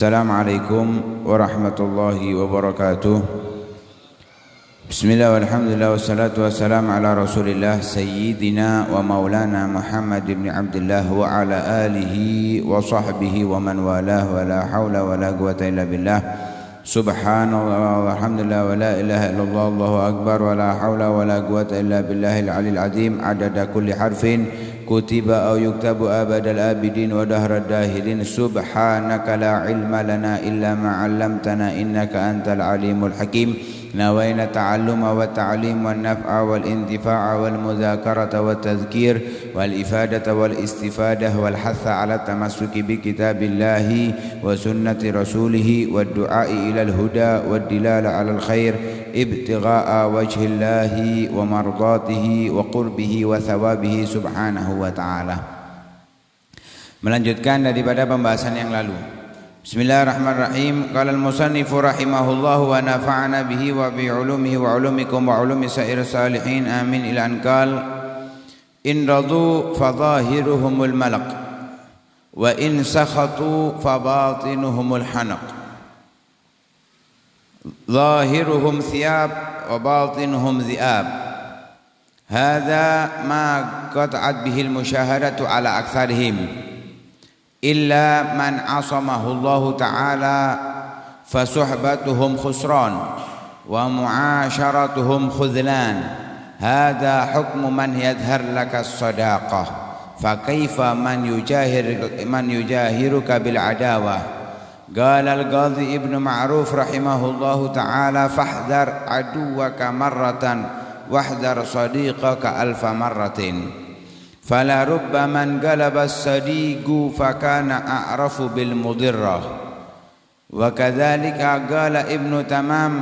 Assalamualaikum warahmatullahi wabarakatuh. Bismillah walhamdulillah wassalatu wassalamu ala rasulillah sayyidina wa maulana Muhammad ibn Abdullah wa ala alihi wa sahbihi wa man walah wa la hawla wa la quwata illa billah. Subhanallah walhamdulillah wa la ilaha illallah Allahu akbar wa la hawla wa la quwata illa billahil alil azim adada kulli harfin kutiba aw yuktabu abadal abidin wa dahrad dahirin. Subhanaka la ilma lana illa ma 'allamtana innaka antal alimul hakim. Nawaina ta'alluma wa ta'lim wa naf'a wal intifa'a wal mudzakarata wa tadhkir wal ifadata wal istifadah wal hatha ala tamassuki bi kitabillahi wa sunnati rasulih wa du'a'i ilal huda wa dilala ala al khair ibtigha'a wajhillahi wa mardatihi wa qurbihi wa thawabihi subhanahu wa ta'ala. Melanjutkan daripada pembahasan yang lalu. Bismillahirrahmanirrahim. Qala al-musannifu rahimahullahu wa nafa'ana bihi wa bi ulumihi wa ulumikum wa ulumi sa'ir salihin amin ila ankal. In radu fadhahiruhumul malaq wa in sakhatu fabatinuhumul hanaq. Zahiruhum thiyab wa batinuhum dhi'ab. Hadha ma qat'at bihi al-musyahadatu ala aktsarihim illa man asamahu Allah ta'ala fasuhbatuhum khusran wa mu'asharatuhum khudlan. Hadha hukmu man yadhhar laka as-sadaqah fa kaifa man yujahiruka bil adawah. Qala al-Qadhi Ibnu Ma'ruf rahimahullahu ta'ala fahdhar aduwaka marratan wahdhar sadiqaka alfa marratin. Fala rubba man galaba as-sadiqu fakana a'rafu bil mudirrah. Wa kadzalika qala Ibnu Tamam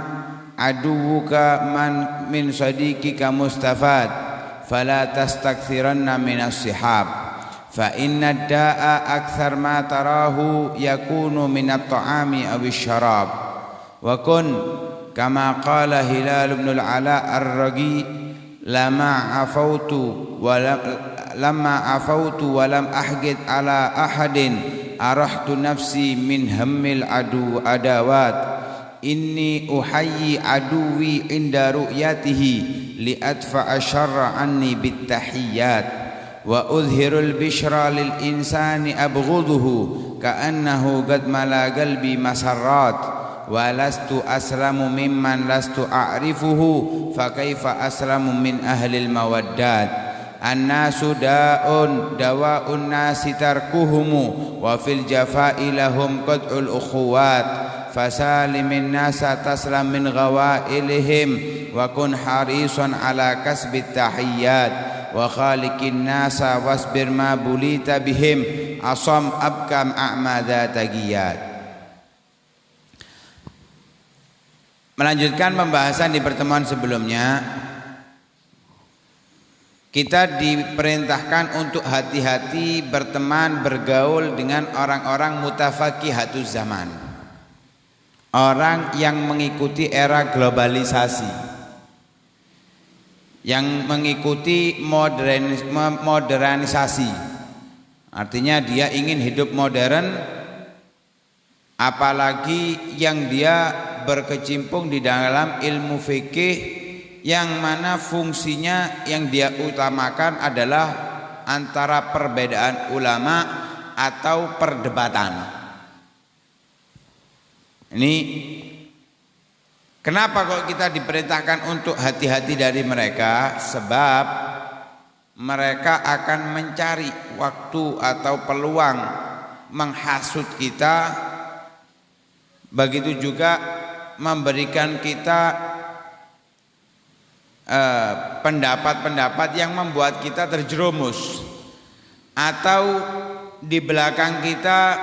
aduwuka man min sadiqika mustafad fala tastakthiranna min as-sihab. Fa inna ad-da'a akthar ma tarahu yakunu min at-ta'ami aw asy-syarab. Wa kun kama qala Hilal ibn al-Ala ar-Ragi lamma afautu wa lam ahgid ala ahadin arahtu nafsi min hammil adawat. Inni uhayyi aduwi inda ru'yatihi li adfa'a syarra anni bit tahiyyat wa udhirul bishra lil insani abghuduhu ka'annahu qad mala qalbi masarrat wa lastu aslamu mimman lastu a'rifuhu fa kaifa aslamu min ahlil mawaddat. An-nasu da'un dawa'un nasi tarkuhumu wa fil jafa'i lahum qad'ul ukhuwat fasalimin nasa taslam min ghawailihim wa kun harisan ala kasbit tahiyyat wa khaliqin nasa wasbir ma bulita bihim asam abkam a'madha tagiyat. Melanjutkan pembahasan di pertemuan sebelumnya, kita diperintahkan untuk hati-hati berteman bergaul dengan orang-orang mutafaqihatuz zaman, orang yang mengikuti era globalisasi, yang mengikuti modernisasi. Artinya dia ingin hidup modern, apalagi yang dia berkecimpung di dalam ilmu fikih yang mana fungsinya yang dia utamakan adalah antara perbedaan ulama atau perdebatan. Ini kenapa kok kita diperintahkan untuk hati-hati dari mereka? Sebab mereka akan mencari waktu atau peluang menghasut kita, begitu juga memberikan kita pendapat-pendapat yang membuat kita terjerumus, atau di belakang kita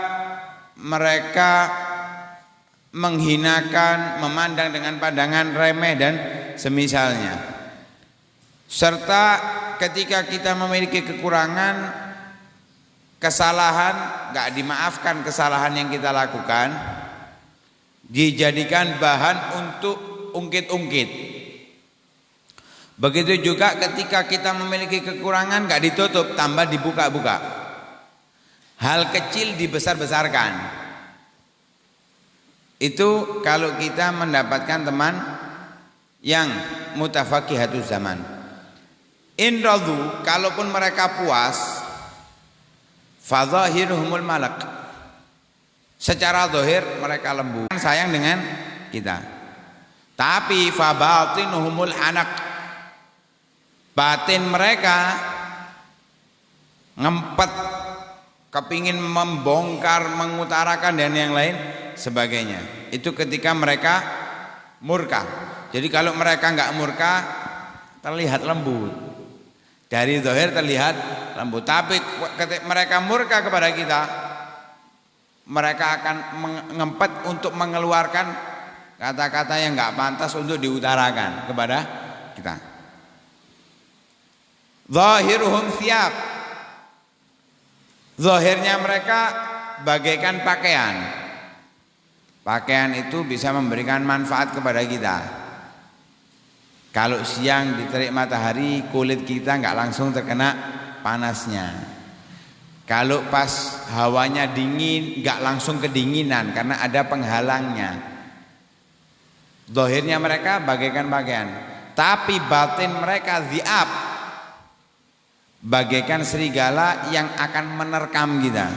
mereka menghinakan, memandang dengan pandangan remeh dan semisalnya. Serta ketika kita memiliki kekurangan, kesalahan, gak dimaafkan kesalahan yang kita lakukan, dijadikan bahan untuk ungkit-ungkit. Begitu juga ketika kita memiliki kekurangan gak ditutup, tambah dibuka-buka. Hal kecil dibesar-besarkan. Itu kalau kita mendapatkan teman yang mutafaqihatuz zaman. In radu, kalaupun mereka puas, fadzahiruhumul malak. Secara zahir mereka lembut, sayang dengan kita. Tapi fabatinuhumul anak. Batin mereka ngempet, kepingin membongkar, mengutarakan dan yang lain sebagainya. Itu ketika mereka murka. Jadi kalau mereka enggak murka terlihat lembut. Dari zahir terlihat lembut. Tapi ketika mereka murka kepada kita, mereka akan ngempet untuk mengeluarkan kata-kata yang enggak pantas untuk diutarakan kepada kita. Zahiruhum thiyab. Zahirnya mereka bagaikan pakaian. Pakaian itu bisa memberikan manfaat kepada kita. Kalau siang diterik matahari, kulit kita enggak langsung terkena panasnya. Kalau pas hawanya dingin, enggak langsung kedinginan karena ada penghalangnya. Zahirnya mereka bagaikan pakaian, tapi batin mereka dhi'ab, bagaikan serigala yang akan menerkam kita.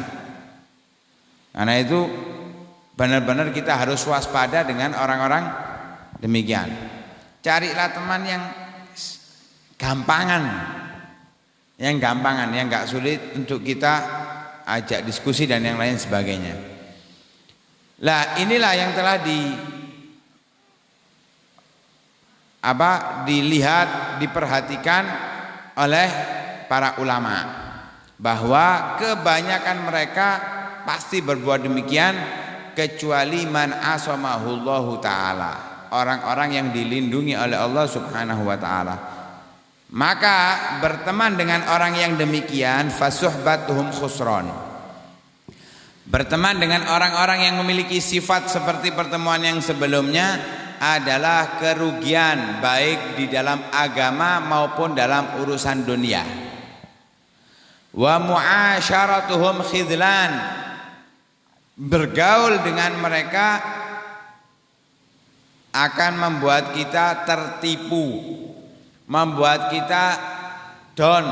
Karena itu benar-benar kita harus waspada dengan orang-orang demikian. Carilah teman yang gampangan, yang enggak sulit untuk kita ajak diskusi dan yang lain sebagainya. Lah inilah yang telah dilihat, diperhatikan oleh para ulama, bahwa kebanyakan mereka pasti berbuat demikian kecuali man asamahullahu ta'ala, orang-orang yang dilindungi oleh Allah subhanahu wa ta'ala. Maka berteman dengan orang yang demikian fasuhbatuhum khusron. Berteman dengan orang-orang yang memiliki sifat seperti pertemuan yang sebelumnya adalah kerugian, baik di dalam agama maupun dalam urusan dunia. Wa mu'asyaratuhum khidlan. Bergaul dengan mereka akan membuat kita tertipu, membuat kita down,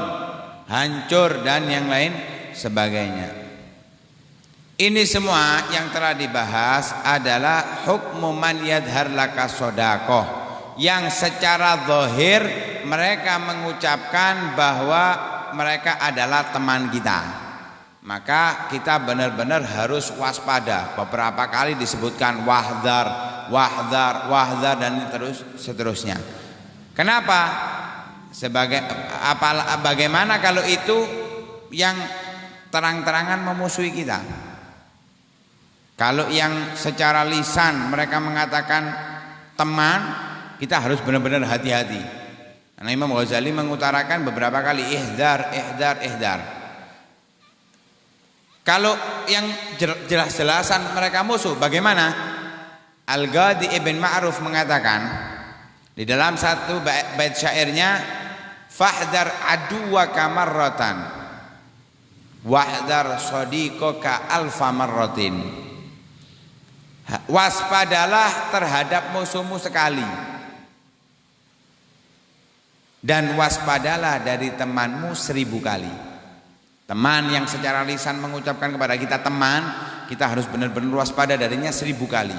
hancur dan yang lain sebagainya. Ini semua yang telah dibahas adalah hukmu man yadhar laka sodaqoh, yang secara zahir mereka mengucapkan bahwa mereka adalah teman kita. Maka kita benar-benar harus waspada. Beberapa kali disebutkan wahdar, wahdar, wahdar dan terus seterusnya. Kenapa? Bagaimana kalau itu yang terang-terangan memusuhi kita? Kalau yang secara lisan mereka mengatakan teman, kita harus benar-benar hati-hati. Karena Imam Ghazali mengutarakan beberapa kali ihdar, ihdar, ihdar. Kalau yang jelas-jelasan mereka musuh, bagaimana? Al-Ghadi Ibn Ma'ruf mengatakan di dalam satu bait syairnya, fahdar aduwaka marratan wahdar sadiqaka alfa marratin. Waspadalah terhadap musuhmu sekali, dan waspadalah dari temanmu 1000 kali. Teman yang secara lisan mengucapkan kepada kita teman, kita harus benar-benar waspada darinya 1000 kali,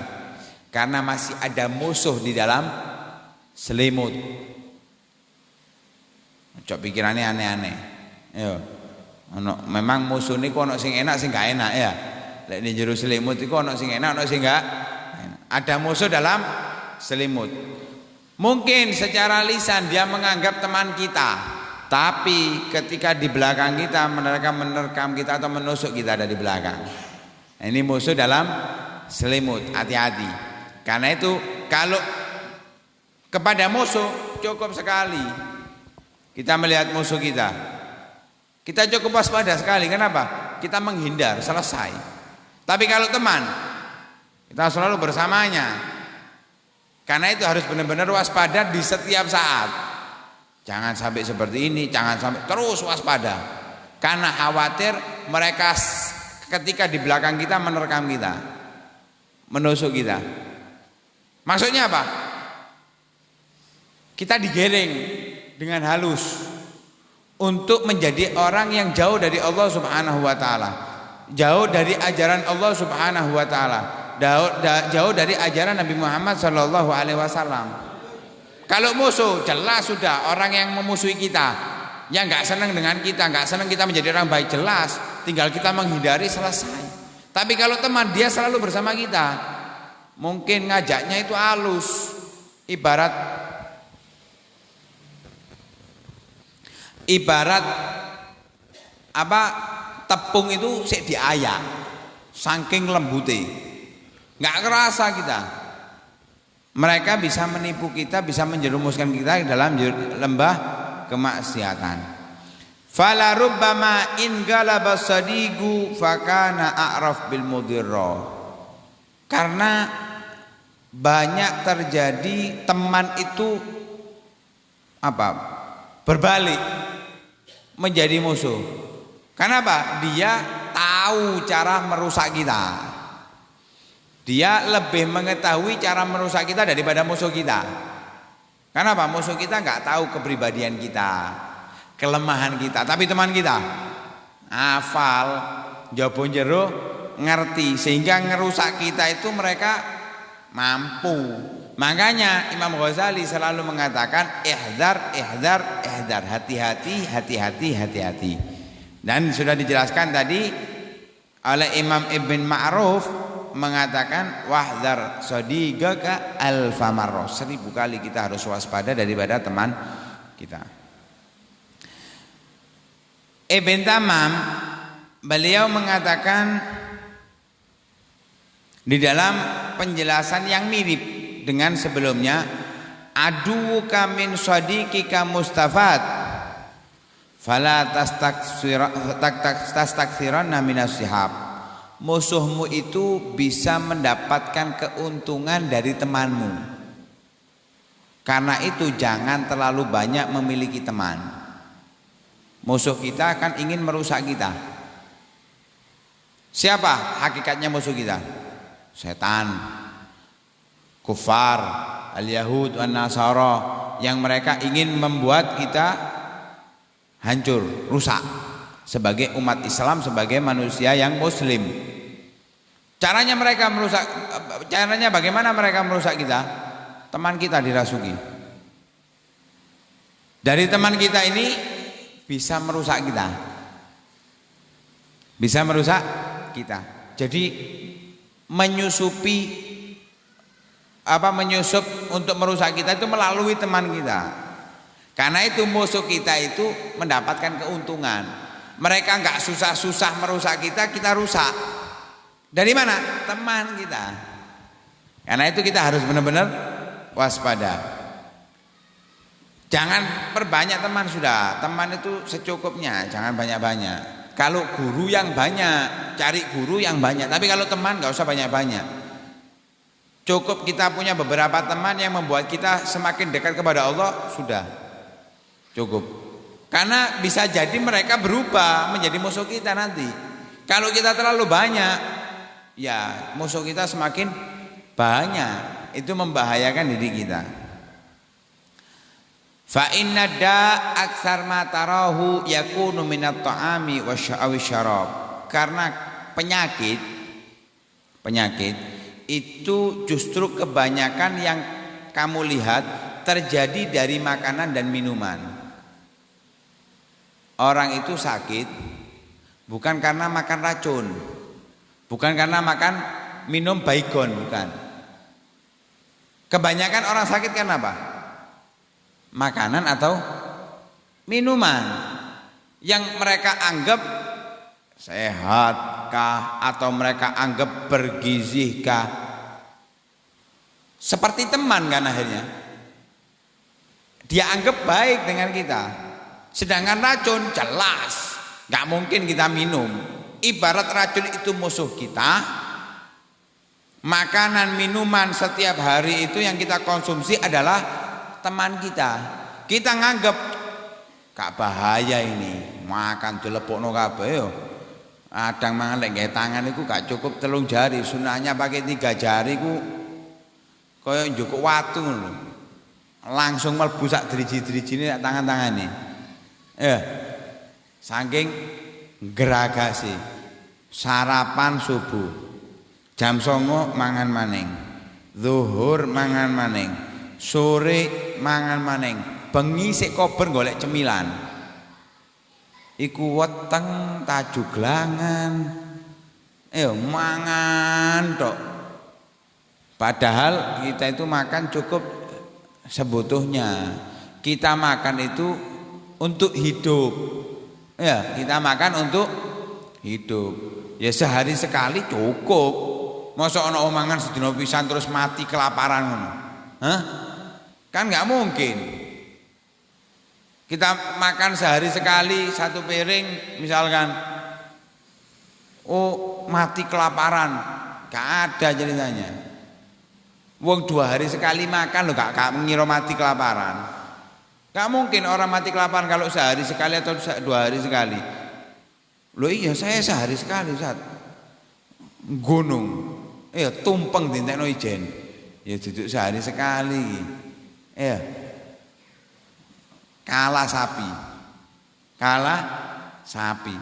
karena masih ada musuh di dalam selimut. Coba pikirannya aneh-aneh. Yo, memang musuh niku ono sing enak sing gak enak ya. Lek di jero selimut iku ono sing enak, ono sing enggak. Ada musuh dalam selimut. Mungkin secara lisan dia menganggap teman kita, tapi ketika di belakang kita mereka menerkam kita atau menusuk kita dari belakang. Ini musuh dalam selimut, hati-hati. Karena itu kalau kepada musuh cukup sekali kita melihat musuh kita, kita cukup waspada sekali. Kenapa? Kita menghindar, selesai. Tapi kalau teman, kita selalu bersamanya. Karena itu harus benar-benar waspada di setiap saat. Jangan sampai seperti ini, jangan sampai, terus waspada. Karena khawatir mereka ketika di belakang kita menerkam kita. menusuk kita. Maksudnya apa? Kita digiring dengan halus untuk menjadi orang yang jauh dari Allah Subhanahu wa taala, jauh dari ajaran Allah Subhanahu wa taala, jauh dari ajaran Nabi Muhammad sallallahu alaihi wasallam. Kalau musuh jelas sudah orang yang memusuhi kita, yang enggak senang dengan kita, enggak senang kita menjadi orang baik, jelas tinggal kita menghindari, selesai. Tapi kalau teman, dia selalu bersama kita, mungkin ngajaknya itu halus, ibarat apa, tepung itu sik diayak saking lembute, nggak kerasa kita. Mereka bisa menipu kita, bisa menjerumuskan kita dalam lembah kemaksiatan. Fala rubbama in galaba sadigu fakana a'raf bil mudirra. Karena banyak terjadi teman itu apa? Berbalik menjadi musuh. Kenapa? Dia tahu cara merusak kita. Dia lebih mengetahui cara merusak kita daripada musuh kita. Kenapa? Musuh kita nggak tahu kepribadian kita, kelemahan kita. Tapi teman kita hafal, jabo jero, ngerti, sehingga ngerusak kita itu mereka mampu. Makanya Imam Ghazali selalu mengatakan ihdar, ihdar, ihdar, hati-hati, hati-hati, hati-hati. Dan sudah dijelaskan tadi oleh Imam Ibn Ma'ruf, mengatakan wahdar sadiqaka alfa marrah, 1000 kali kita harus waspada daripada teman kita. Ibn Tamam beliau mengatakan di dalam penjelasan yang mirip dengan sebelumnya, aduka min sadiqika mustafad fala tastaksiranna minas sihab. Musuhmu itu bisa mendapatkan keuntungan dari temanmu. Karena itu jangan terlalu banyak memiliki teman. Musuh kita akan ingin merusak kita. Siapa hakikatnya musuh kita? Setan, kufar, al-yahud, an-nasara, yang mereka ingin membuat kita hancur, rusak sebagai umat Islam, sebagai manusia yang muslim. Caranya mereka merusak, caranya bagaimana mereka merusak kita? Teman kita dirasuki. Dari teman kita ini bisa merusak kita. Bisa merusak kita. Jadi menyusup untuk merusak kita itu melalui teman kita. Karena itu musuh kita itu mendapatkan keuntungan. Mereka enggak susah-susah merusak kita, kita rusak. Dari mana? Teman kita. Karena itu kita harus benar-benar waspada. Jangan perbanyak teman sudah. Teman itu secukupnya, jangan banyak-banyak. Kalau guru yang banyak, cari guru yang banyak. Tapi kalau teman enggak usah banyak-banyak. Cukup kita punya beberapa teman yang membuat kita semakin dekat kepada Allah, sudah cukup. Karena bisa jadi mereka berubah menjadi musuh kita nanti. Kalau kita terlalu banyak, ya musuh kita semakin banyak. Itu membahayakan diri kita. Fa inna da aksar ma tarahu yakunu minat ta'ami wasya'awi syarab. Karena penyakit itu justru kebanyakan yang kamu lihat terjadi dari makanan dan minuman. Orang itu sakit bukan karena makan racun, bukan karena makan minum baygon, bukan. Kebanyakan orang sakit karena apa? Makanan atau minuman yang mereka anggap sehatkah atau mereka anggap bergizikah. Seperti teman kan akhirnya. Dia anggap baik dengan kita. Sedangkan racun jelas gak mungkin kita minum. Ibarat racun itu musuh kita. Makanan, minuman setiap hari itu yang kita konsumsi adalah teman kita. Kita nganggap gak bahaya ini, makan dilepokno kabeh yo. Kadang mangan lek nggae tangan iku gak cukup 3 jari, sunahnya pakai 3 jari iku kaya njukuk watu ngono. Langsung mlebu sak driji-drijine sak tangan-tangane. Ya. Saking geragase. Sarapan subuh. Jam 09.00 mangan maning. Zuhur mangan maning. Sore mangan maning. Bengi sik kober golek cemilan. Iku weteng tajuglangan. Mangan tok. Padahal kita itu makan cukup sebutuhnya. Kita makan itu untuk hidup. Ya, kita makan untuk hidup. Ya sehari sekali cukup. Masa ana omangan sedina pisan terus mati kelaparan ngono. Hah? Kan enggak mungkin. Kita makan sehari sekali 1 piring misalkan. Oh, mati kelaparan. Gak ada ceritanya. Wong 2 hari sekali makan lo gak ngira mati kelaparan. Gak mungkin orang mati kelaparan kalau sehari sekali atau 2 hari sekali. Loh iya saya sehari sekali Ustaz. Gunung. Tumpeng dintekno ijen. Ya duduk sehari sekali. Kalah sapi.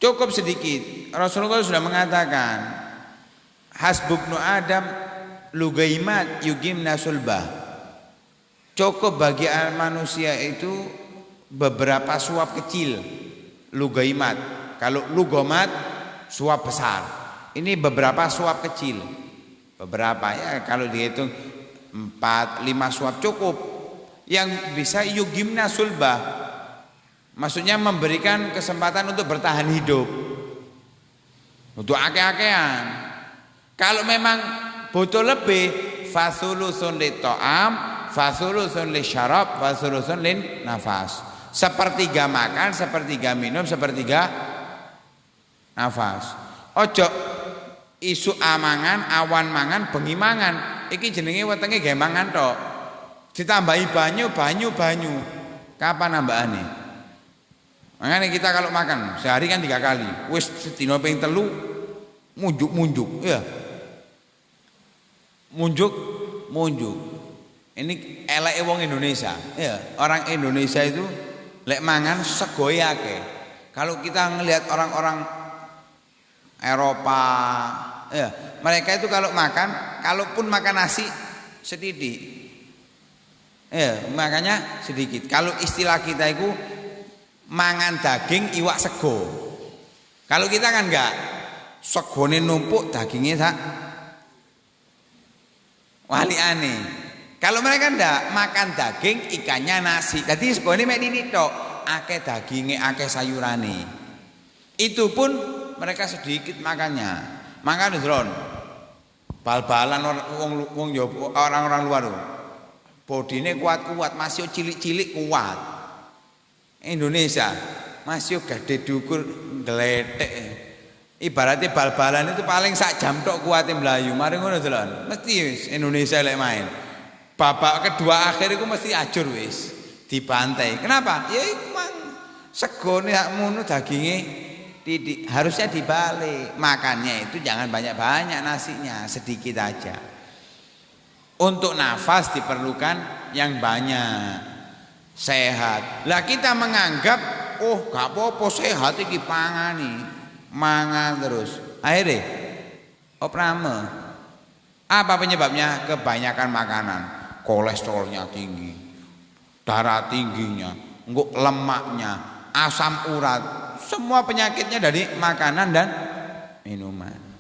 Cukup sedikit. Rasulullah sudah mengatakan, hasbubnu Adam lugaimat yugimna sulbah. Cukup bagi manusia itu beberapa suap kecil. Lugaimat. Kalau lugomat suap besar. Ini beberapa suap kecil. Beberapa ya kalau dihitung 4-5 suap cukup. Yang bisa yugimna sulbah, maksudnya memberikan kesempatan untuk bertahan hidup, untuk ake-akean. Kalau memang butuh lebih, fasulusun li ta'am, fasulusun li syarab, fasulusun li nafas. 1/3 makan, 1/3 minum, 1/3 nafas. Ojo isu amangan, awan mangan, bengi mangan. Iki jenenge wetenge gawe mangan tok. Ditambahi banyu. Kapan nambahane? Makanya kita kalau makan sehari kan 3 kali. Wis sedina ping 3 munjuk. Ya. Munjuk. Ini eleke wong Indonesia. Ya, orang Indonesia itu lek mangan segoe akeh. Kalau kita ngelihat orang-orang Eropa, ya, mereka itu kalau makan, kalaupun makan nasi setitik. Makanya sedikit. Kalau istilah kita itu mangan daging iwak sego. Kalau kita kan enggak, segone numpuk dagingnya sak waliane. Kalau mereka enggak, makan daging ikannya nasi. Jadi segone mek nini tok, akeh dagingnya, akeh sayurane. Itu pun mereka sedikit makannya. Makan drone. Bal-balan orang-orang luar tuh. Bodine kuat-kuat, masih cilik-cilik kuat. Indonesia masih gede dukur geletek. Ibaratnya bal-balan itu paling sak jam tok kuate mlayu. Mari ngono delon. Mesti wis Indonesia lek main. Babak kedua akhir itu mesti ajur wis dibantai. Kenapa? Ya iku mang segone sakmono daginge titik. Harusnya dibalik. Makannya itu jangan banyak-banyak nasinya, sedikit aja. Untuk nafas diperlukan yang banyak, sehat. Lah kita menganggap, oh gak apa-apa sehat iki pangani, mangan terus. Akhirnya, oprame. Apa penyebabnya? Kebanyakan makanan, kolesterolnya tinggi, darah tingginya, lemaknya, asam urat, semua penyakitnya dari makanan dan minuman.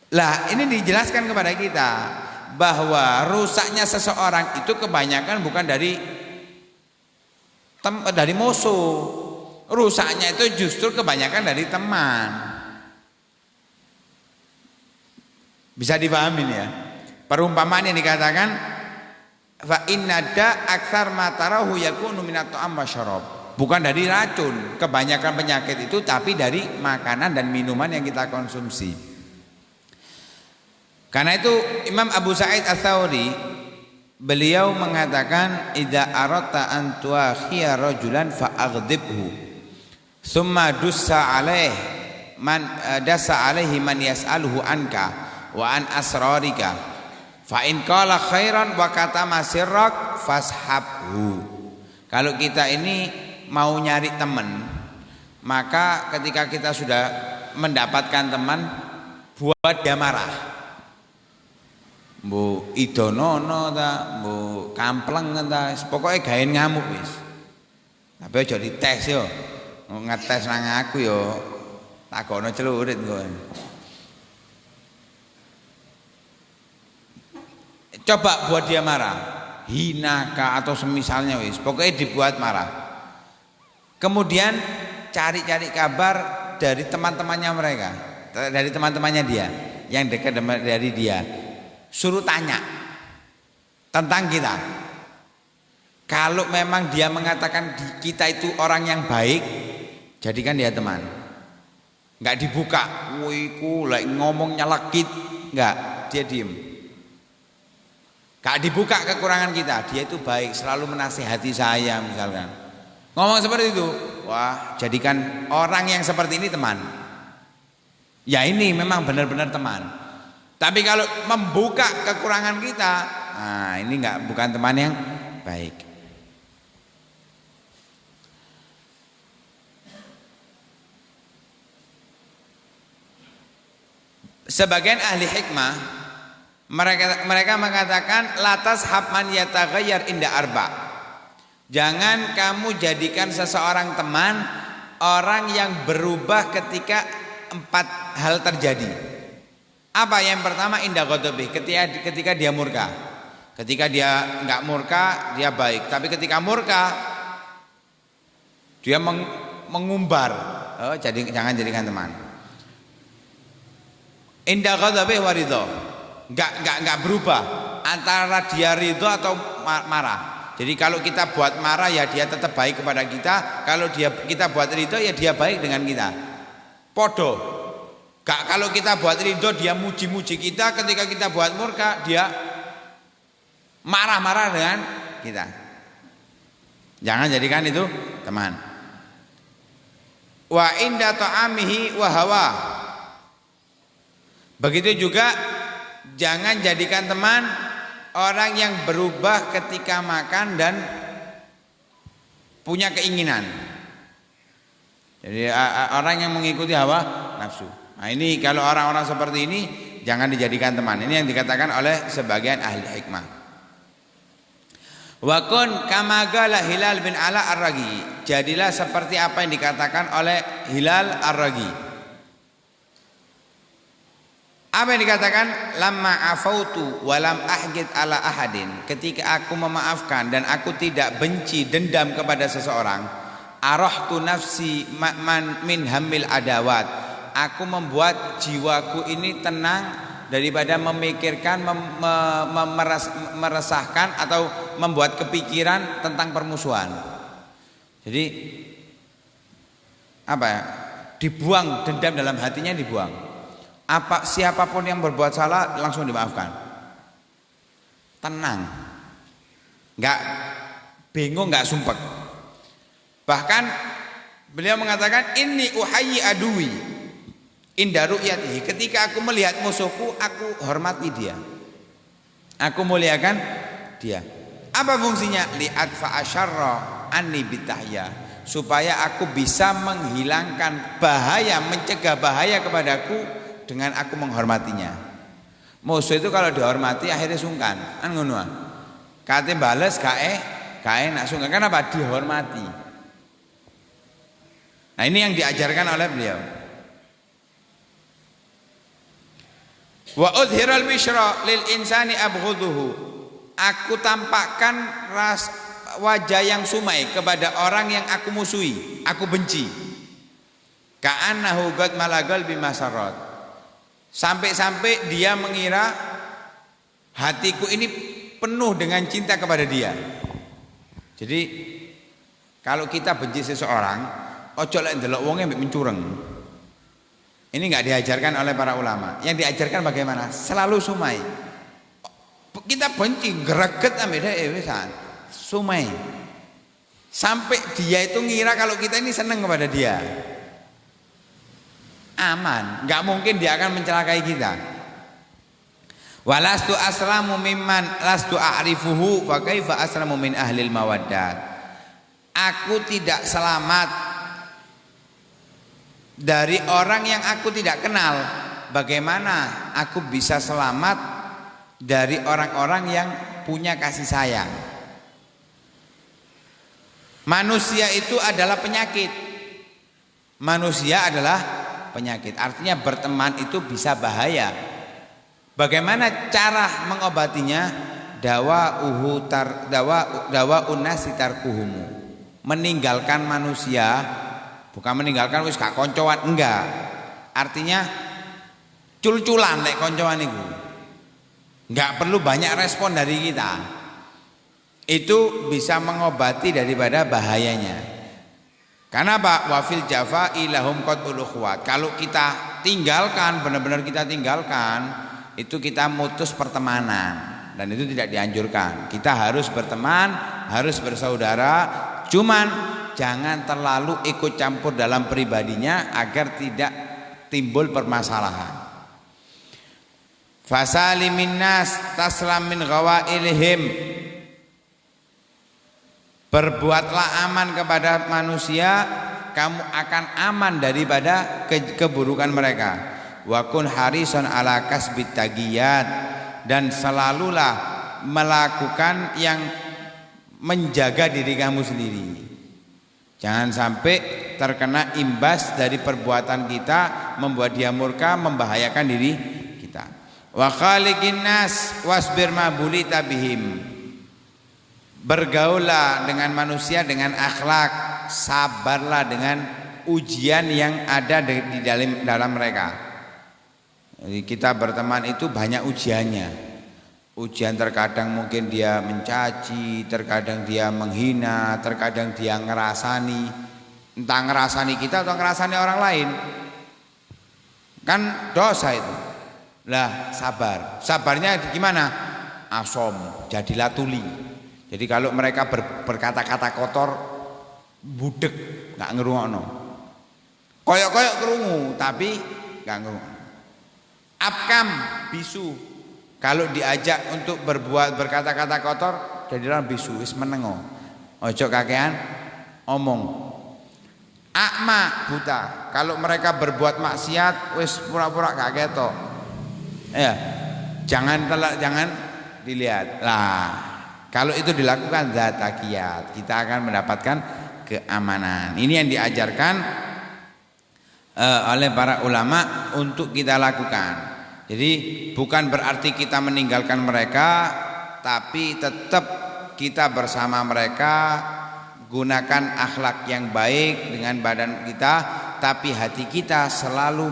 Lah ini dijelaskan kepada kita bahwa rusaknya seseorang itu kebanyakan bukan dari musuh. Rusaknya itu justru kebanyakan dari teman. Bisa dipahamin ya? Perumpamaan yang dikatakan fa innada aktsar ma tarahu yakunu minat ta'am wa syarab. Bukan dari racun, kebanyakan penyakit itu tapi dari makanan dan minuman yang kita konsumsi. Karena itu Imam Abu Sa'id Ats-Tsauri beliau mengatakan idza aratta an tuakhiya rajulan fa'aghdibhu. Summa dussa alaih man dasa alaihi man yas'aluhu anka wa an asrarika fa in qala khairan wa katama sirrak fashabhu. Kalau kita ini mau nyari teman, maka ketika kita sudah mendapatkan teman, buat dia marah, bu idonono ta, bu kampleng ta, pokoknya gawe ngamuk wis. Tapi aja dites yo, ngetes nang aku yo, takono celurit kowe. Coba buat dia marah, hinaka atau semisalnya wis, pokoknya dibuat marah. Kemudian cari-cari kabar dari teman-temannya mereka, dari teman-temannya dia yang dekat dari dia, suruh tanya tentang kita. Kalau memang dia mengatakan kita itu orang yang baik, jadikan dia teman. Enggak dibuka, wiku like ngomong nyelekit, enggak, dia diem. Enggak dibuka kekurangan kita, dia itu baik, selalu menasihati saya misalkan. Ngomong seperti itu, wah, jadikan orang yang seperti ini teman. Ya ini memang benar-benar teman. Tapi kalau membuka kekurangan kita, nah ini bukan teman yang baik. Sebagian ahli hikmah mereka mengatakan latas habman yataghayyar inda arba. Jangan kamu jadikan seseorang teman orang yang berubah ketika 4 hal terjadi. Apa yang pertama? Inda ghadabi, ketika dia murka. Ketika dia enggak murka, dia baik. Tapi ketika murka, dia mengumbar. Oh, jangan jadikan teman. Inda ghadabi wa ridha. Enggak berubah antara dia ridha atau marah. Jadi kalau kita buat marah ya dia tetap baik kepada kita. Kalau kita buat ridho ya dia baik dengan kita. Podo. Kalau kita buat ridho dia muji-muji kita. Ketika kita buat murka dia marah-marah dengan kita. Jangan jadikan itu teman. Wa inda ta'amihi wa hawa. Begitu juga jangan jadikan teman orang yang berubah ketika makan dan punya keinginan. Jadi orang yang mengikuti hawa nafsu. Nah ini kalau orang-orang seperti ini jangan dijadikan teman. Ini yang dikatakan oleh sebagian ahli hikmah. Wa kun kama qala Hilal bin Ala Ar-Raghi. Jadilah seperti apa yang dikatakan oleh Hilal Ar-Raghi. Apa yang dikatakan? Lamma afautu walam ahgid ala ahadin. Ketika aku memaafkan dan aku tidak benci dendam kepada seseorang, arahtu nafsi min hamil adawat. Aku membuat jiwaku ini tenang daripada memikirkan meresahkan atau membuat kepikiran tentang permusuhan. Jadi apa ya? Dibuang dendam dalam hatinya, dibuang. Siapapun yang berbuat salah langsung dimaafkan. Tenang. Enggak bingung, enggak sumpek. Bahkan beliau mengatakan inni uhayyi adui inda ru'yatihi. Ketika aku melihat musuhku, aku hormati dia. Aku muliakan dia. Apa fungsinya? Li'adfa asyarra anni bitahya. Supaya aku bisa menghilangkan bahaya, mencegah bahaya kepadaku dengan aku menghormatinya. Musuh itu kalau dihormati akhirnya sungkan. Kan ngono. Kate bales kae nak sungkan. Kenapa? Dihormati. Nah, ini yang diajarkan oleh beliau. Wa udhiral bishra lil insani abghuduhu. Aku tampakkan wajah yang sumai kepada orang yang aku musuhi, aku benci. Ka'annahu qad malagal bimasarrat. Sampai-sampai dia mengira hatiku ini penuh dengan cinta kepada dia. Jadi kalau kita benci seseorang, ojo lek ndelok wonge mbek mencureng. Ini enggak diajarkan oleh para ulama. Yang diajarkan bagaimana? Selalu sumai. Kita benci greget ambek dhek wisan. Sumai. Sampai dia itu ngira kalau kita ini senang kepada dia. Aman, nggak mungkin dia akan mencelakai kita. Walastu aslamu mimman lastu a'rifuhu fa kaifa aslamu min ahlil mawaddat. Aku tidak selamat dari orang yang aku tidak kenal. Bagaimana aku bisa selamat dari orang-orang yang punya kasih sayang? Manusia itu adalah penyakit. Manusia adalah penyakit. Artinya berteman itu bisa bahaya. Bagaimana cara mengobatinya? Dawa unasi tarkuhumu. Meninggalkan manusia, bukan meninggalkan wis gak koncoan, enggak. Artinya cul-culan lek koncoan iku. Enggak perlu banyak respon dari kita. Itu bisa mengobati daripada bahayanya. Karena apa? Wafil jafa ilahum qatul ukhwat. Kalau kita tinggalkan, benar-benar kita tinggalkan, itu kita mutus pertemanan, dan itu tidak dianjurkan. Kita harus berteman, harus bersaudara, cuman jangan terlalu ikut campur dalam pribadinya agar tidak timbul permasalahan. Fasalimin nas taslam min ghawailihim. Berbuatlah aman kepada manusia, kamu akan aman daripada keburukan mereka. Wa kun harisan ala kasbit tagiyat, dan selalulah melakukan yang menjaga diri kamu sendiri. Jangan sampai terkena imbas dari perbuatan kita, membuat dia murka, membahayakan diri kita. Wa khaliqin nas wasbir ma bulita bihim. Bergaullah dengan manusia dengan akhlak, sabarlah dengan ujian yang ada di dalam mereka. Jadi kita berteman itu banyak ujiannya. Ujian terkadang mungkin dia mencaci, terkadang dia menghina, terkadang dia ngerasani. Entah ngerasani kita atau ngerasani orang lain. Kan dosa itu. Lah sabar. Sabarnya gimana? Asom, jadilah tuli. Jadi kalau mereka berkata-kata kotor, budek, nggak ngerungokno. Koyok-koyok kerungu, tapi nggak ngerungokno. Abkam, bisu. Kalau diajak untuk berkata-kata kotor, jadilah bisu, wis menengo. Ojo kakean omong. Akma, buta. Kalau mereka berbuat maksiat, wis pura-pura gak ketok. Ya, jangan dilihat. Lah. Kalau itu dilakukan zatakiyat, kita akan mendapatkan keamanan. Ini yang diajarkan oleh para ulama untuk kita lakukan. Jadi bukan berarti kita meninggalkan mereka, tapi tetap kita bersama mereka, gunakan akhlak yang baik dengan badan kita, tapi hati kita selalu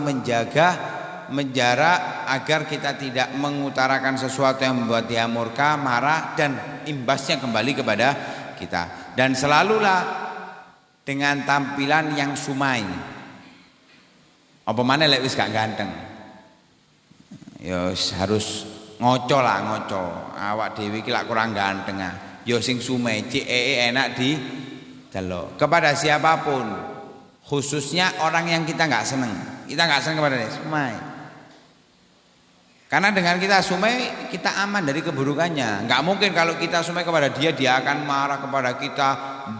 menjarak agar kita tidak mengutarakan sesuatu yang membuat dia murka, marah, dan imbasnya kembali kepada kita. Dan selalulah dengan tampilan yang sumai. Apa mana lek wis gak ganteng, ya harus ngoco lah, ngoco. Awak dhewe iki lak kurang ganteng ah. Ya sing sumai, cek enak di delok. Kepada siapapun, khususnya orang yang kita nggak seneng. Kita nggak seneng kepada dia, sumai. Karena dengan kita sumai, kita aman dari keburukannya. Nggak mungkin kalau kita sumai kepada dia, dia akan marah kepada kita,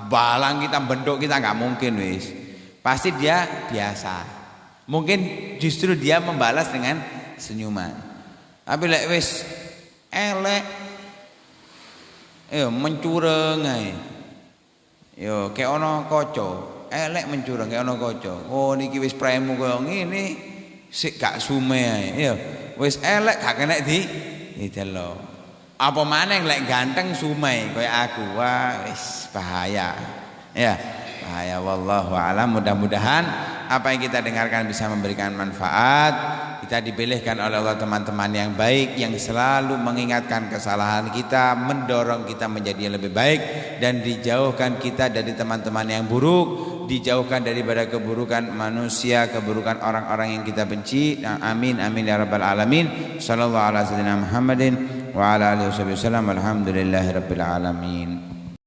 balang kita, bendok kita, nggak mungkin wis. Pasti dia biasa. Mungkin justru dia membalas dengan senyuman. Tapi lek wis elek, mencureng ae. Yo kayak ono kaca, elek mencureng kayak ono kaca. Oh niki wis premu koyo ngene, sik gak sume ae. Yo wis elek gak kena didelok. Apa maneh lek ganteng sumai kaya aku, wah wis bahaya. Ya, bahaya. Wallahu a'lam. Mudah-mudahan apa yang kita dengarkan bisa memberikan manfaat. Kita dipilihkan oleh Allah teman-teman yang baik, yang selalu mengingatkan kesalahan kita, mendorong kita menjadi yang lebih baik, dan dijauhkan kita dari teman-teman yang buruk, dijauhkan daripada keburukan manusia, keburukan orang-orang yang kita benci. Amin amin ya rabbal alamin. Sallallahu alaihi wasallam Muhammadin wa ala alihi wasallam. Alhamdulillahirabbil alamin.